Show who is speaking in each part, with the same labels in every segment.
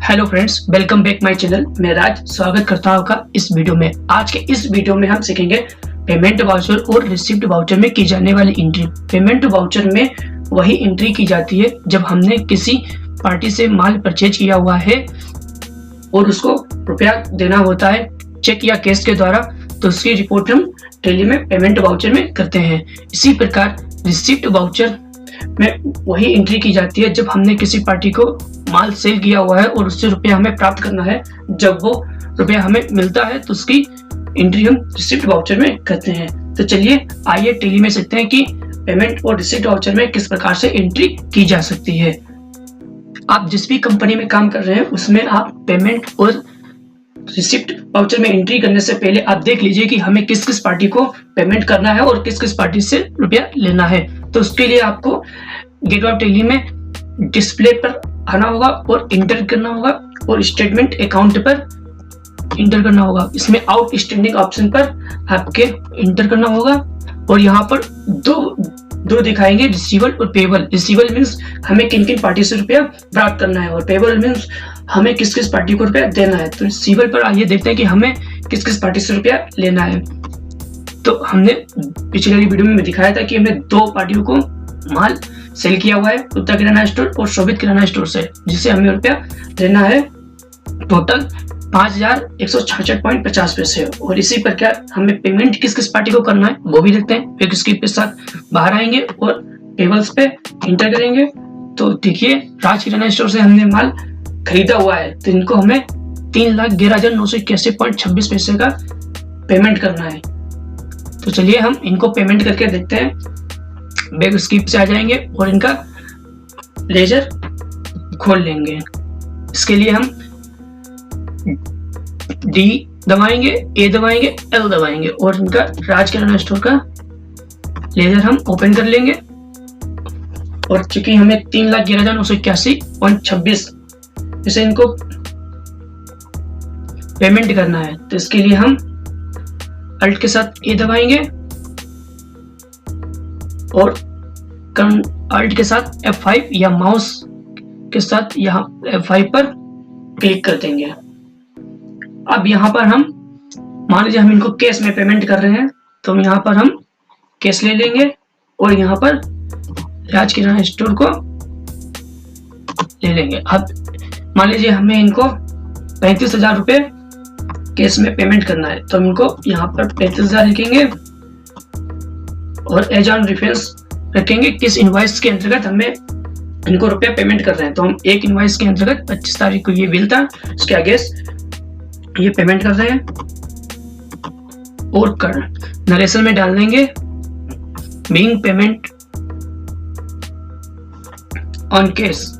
Speaker 1: Hello friends, welcome back my channel. मैं राज स्वागत करता हूं आपका इस वीडियो में। आज के इस वीडियो में हम सीखेंगे पेमेंट वाउचर और रिसिप्ट वाउचर में की जाने वाली एंट्री। पेमेंट वाउचर में वही एंट्री की जाती है जब हमने किसी पार्टी से माल परचेज किया हुआ है और उसको रुपया देना होता है चेक या कैश के द्वारा, तो उसकी रिपोर्ट हम टैली में पेमेंट वाउचर में करते हैं। इसी प्रकार रिसिप्ट वाउचर में वही एंट्री की जाती है जब हमने किसी पार्टी को माल सेल किया हुआ है और उससे रुपया हमें प्राप्त करना है। जब वो रुपया हमें मिलता है तो उसकी एंट्री हम रिसिप्ट वाउचर में करते हैं। तो चलिए आइए टैली में सीखते हैं कि पेमेंट और रिसिप्ट वाउचर में किस प्रकार से एंट्री की जा सकती है। आप जिस भी कंपनी में काम कर रहे हैं उसमें आप पेमेंट और रिसिप्ट वाउचर में एंट्री करने से पहले आप देख लीजिए कि हमें किस किस पार्टी को पेमेंट करना है और किस किस पार्टी से रुपया लेना है। तो उसके लिए आपको गेटवे ऑफ टैली में डिस्प्ले पर आना होगा और इंटर करना होगा और स्टेटमेंट अकाउंट पर इंटर करना होगा। इसमें आउटस्टैंडिंग ऑप्शन पर आपके इंटर करना होगा और यहाँ पर दो दिखाएंगे, रिसीवल और पेबल। रिसीवल मीन्स हमें किन किन पार्टी से रुपया प्राप्त करना है और पेबल मीन्स हमें किस किस पार्टी को रुपया देना है। तो रिसीवल पर आइए देखते हैं कि हमें किस किस पार्टी से रुपया लेना है। तो हमने पिछले वाली वीडियो में दिखाया था कि हमने दो पार्टियों को माल सेल किया हुआ है, उत्तर किराना स्टोर और शोभित किराना स्टोर से, जिससे हमें रुपया लेना है टोटल 5166.50 पैसे। और इसी प्रकार हमें पेमेंट किस किस पार्टी को करना है वो भी देखते हैं। फिर स्क्रीन के साथ बाहर आएंगे और पेबल्स पे इंटर करेंगे। तो देखिए राज किराना स्टोर से हमने माल खरीदा हुआ है, तो इनको हमें 3,11,981.26 पैसे का पेमेंट करना है। तो चलिए हम इनको पेमेंट करके देखते हैं। बैक स्किप से आ जाएंगे और इनका लेजर खोल लेंगे। इसके लिए हम डी दबाएंगे, ए दबाएंगे, एल दबाएंगे और इनका राज किराना स्टोर का लेजर हम ओपन कर लेंगे। और चूंकि हमें 3,11,981.26 इसे इनको पेमेंट करना है, तो इसके लिए हम अल्ट के साथ ए दबाएंगे और अल्ट के साथ F5 या माउस के साथ यहाँ F5 पर क्लिक कर देंगे। अब यहाँ पर हम मान लीजिए हम इनको कैश में पेमेंट कर रहे हैं, तो हम यहाँ पर हम कैश ले लेंगे और यहाँ पर राज किराना स्टोर को ले लेंगे। अब मान लीजिए हमें इनको 35,000 रुपये कैश में पेमेंट करना है, तो हम इनको यहाँ पर 35,000 लिखेंगे और एज ऑन रेफरेंस रखेंगे किस इनवॉइस के अंतर्गत हमें इनको रुपया पेमेंट कर रहे हैं। तो हम एक इनवॉइस के अंतर्गत 25 तारीख को ये बिल था, उसके आगे ये पेमेंट कर रहे हैं और कर नरेशन में डाल देंगे बीइंग पेमेंट ऑन कैश।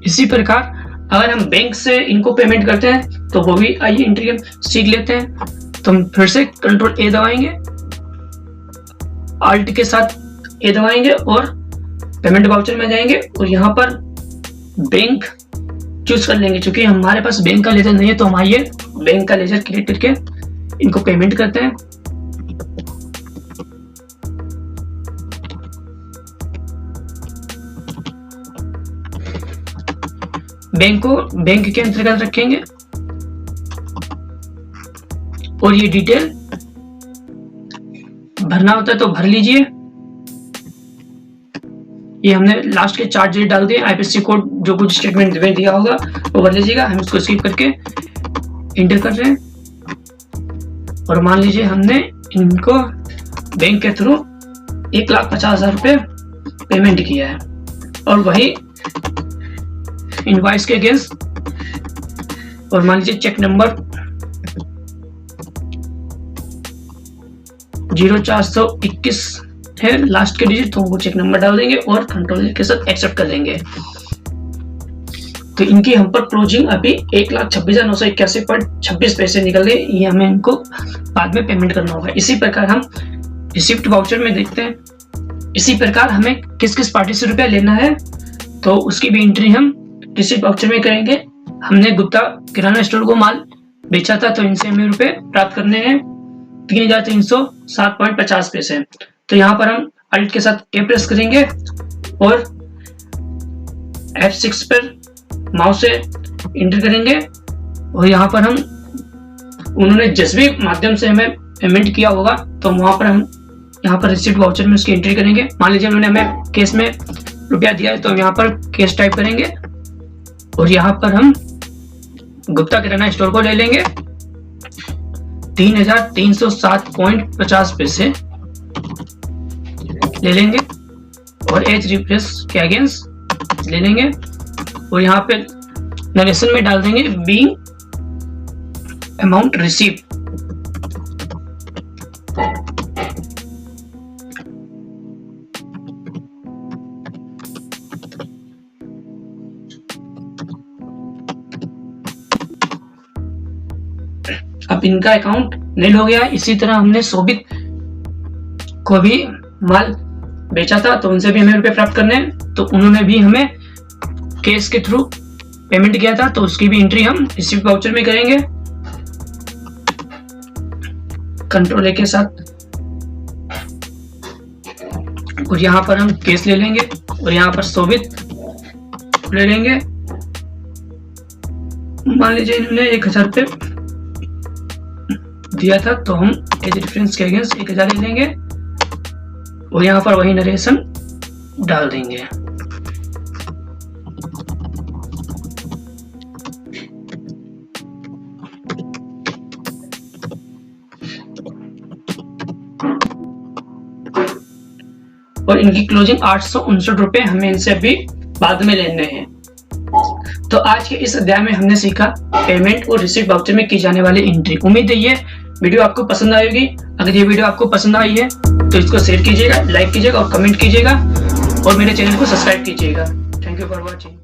Speaker 1: इसी प्रकार अगर हम बैंक से इनको पेमेंट करते हैं तो वो भी आइए एंट्री हम सीख लेते हैं। तो हम फिर से कंट्रोल ए दबाएंगे, अल्ट के साथ ए दबाएंगे और पेमेंट वाउचर में जाएंगे और यहाँ पर बैंक चूज कर लेंगे। क्योंकि हमारे पास बैंक का लेजर नहीं है तो हम आइए बैंक का लेजर क्लिक करके इनको पेमेंट करते हैं। बैंक को बैंक के अंतर्गत रखेंगे और ये डिटेल भरना होता है तो भर लीजिए। ये हमने लास्ट के 4 डिजिट डाल दिए, आईपीसी कोड जो कुछ स्टेटमेंट में दिया होगा वो भर लीजिएगा। हम इसको स्किप करके इंटर कर रहे हैं और मान लीजिए हमने इनको बैंक के थ्रू 1,50,000 रुपये पेमेंट किया है और वही इनवॉइस के अगेंस्ट और मान लीजिए चेक नंबर 0421 है लास्ट के डिजिट, तो वो चेक नंबर डाल देंगे और कंट्रोल के साथ एक्सेप्ट कर देंगे। तो इनकी हम पर क्लोजिंग अभी 1,26,981.26 निकल गए। ये हमें इनको बाद में पेमेंट करना होगा। इसी प्रकार हम रिसिप्ट वाउचर में देखते हैं। इसी प्रकार हमें किस किस पार्टी से रुपया लेना है तो उसकी भी एंट्री हम रिसिप्ट वाउचर में करेंगे। हमने गुप्ता किराना स्टोर को माल बेचा था तो इनसे हमें रुपए प्राप्त करने हैं 3,307.50। तो यहाँ पर हम अल्ट के साथ K प्रेस करेंगे और F6 पर माउस से एंटर करेंगे और यहाँ पर हम उन्होंने जिस भी माध्यम से हमें पेमेंट किया होगा तो वहां पर हम यहाँ पर रिसिप्ट वाउचर में उसकी एंट्री करेंगे। मान लीजिए उन्होंने हमें कैश में रुपया दिया है तो हम यहाँ पर कैश टाइप करेंगे और यहाँ पर हम गुप्ता किराना स्टोर को ले लेंगे 3,307.50 ले लेंगे और एच रिप्लेस के अगेंस्ट ले लेंगे और यहाँ पे नरेशन में डाल देंगे बीइंग अमाउंट रिसीव। अब इनका अकाउंट नील हो गया। इसी तरह हमने शोभित को भी माल बेचा था तो उनसे भी हमें रुपए प्राप्त करने हैं तो उन्होंने भी हमें कैश के थ्रू पेमेंट किया था तो उसकी भी एंट्री हम रिसिप्ट वाउचर में करेंगे कंट्रोल ए के साथ और यहाँ पर हम कैश ले लेंगे और यहाँ पर शोभित ले लेंगे। मान लीजिए इन्होंने 1,000 रुपये दिया था तो हम एज रेफरेंस के अगेंस्ट 1,000 ले लेंगे और यहाँ पर वही नरेशन डाल देंगे। और इनकी क्लोजिंग 859 रुपए हमें इनसे अभी बाद में लेने हैं। तो आज के इस अध्याय में हमने सीखा पेमेंट और रिसिप्ट वाउचर में की जाने वाली एंट्री। उम्मीद है ये वीडियो आपको पसंद आएगी। अगर ये वीडियो आपको पसंद आई है तो इसको शेयर कीजिएगा, लाइक कीजिएगा और कमेंट कीजिएगा और मेरे चैनल को सब्सक्राइब कीजिएगा। Thank you for watching.